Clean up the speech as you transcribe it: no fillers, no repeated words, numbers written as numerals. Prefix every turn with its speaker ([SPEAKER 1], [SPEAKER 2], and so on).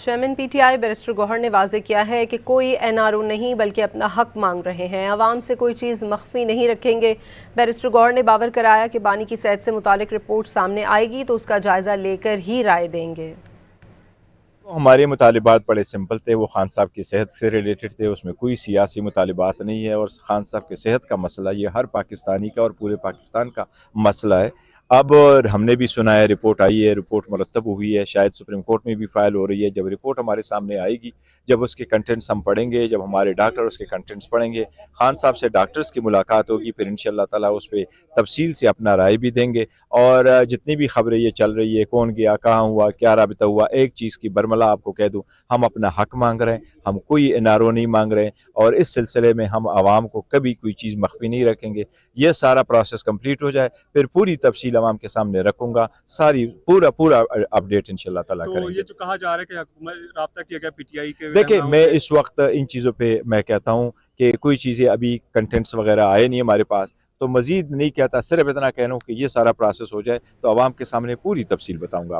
[SPEAKER 1] Chairman PTI barrister Gauhar ने वाजे किया है कि कोई एनआरओ नहीं बल्कि अपना हक मांग रहे हैं, आवाम से कोई चीज़ मख्फी नहीं रखेंगे। बैरिस्टर गौहर ने बावर कराया कि बानी की सेहत से मुतालिक रिपोर्ट सामने आएगी तो उसका जायज़ा लेकर ही राय देंगे।
[SPEAKER 2] हमारे मुतालिबात बड़े सिंपल थे, वो खान साहब की सेहत से रिलेटेड थे, उसमें कोई सियासी मुतालिबात नहीं है और खान साहब की सेहत का मसला ये हर पाकिस्तानी का और पूरे पाकिस्तान का मसला है। अब हमने भी सुना है, रिपोर्ट आई है, रिपोर्ट मुरतब हुई है, शायद सुप्रीम कोर्ट में भी फाइल हो रही है। जब रिपोर्ट हमारे सामने आएगी, जब उसके कंटेंट्स हम पढ़ेंगे, जब हमारे डॉक्टर उसके कंटेंट्स पढ़ेंगे, खान साहब से डॉक्टर्स की मुलाकात होगी, फिर इंशाअल्लाह ताला उस पर तफसील से अपना राय भी देंगे। और जितनी भी खबरें ये चल रही है, कौन गया, कहाँ हुआ, क्या राबिता हुआ, एक चीज़ की बरमला आपको कह दूँ, हम अपना हक मांग रहे हैं, हम कोई एनआरओ नहीं मांग रहे हैं और इस सिलसिले में हम आवाम को कभी कोई चीज़ मख्फी नहीं रखेंगे। ये सारा प्रोसेस कंप्लीट हो जाए, फिर पूरी तफसील आवाम के सामने रखूंगा, सारी पूरा पूरा अपडेट इंशाल्लाह ताला
[SPEAKER 3] तो
[SPEAKER 2] करेंगे।
[SPEAKER 3] ये जो कहा जा रहा है कि हुकूमत राब्ता किया गया पीटीआई के
[SPEAKER 2] देखिए,
[SPEAKER 3] रहनुमाओं
[SPEAKER 2] मैं
[SPEAKER 3] से।
[SPEAKER 2] इस वक्त इन चीज़ों पे मैं कहता हूँ कि कोई चीज़ें अभी कंटेंट्स वगैरह आए नहीं हमारे पास, तो मजीद नहीं कहता, सिर्फ इतना कह रहा हूँ कि ये सारा प्रोसेस हो जाए तो आवाम के सामने पूरी तफसील बताऊंगा।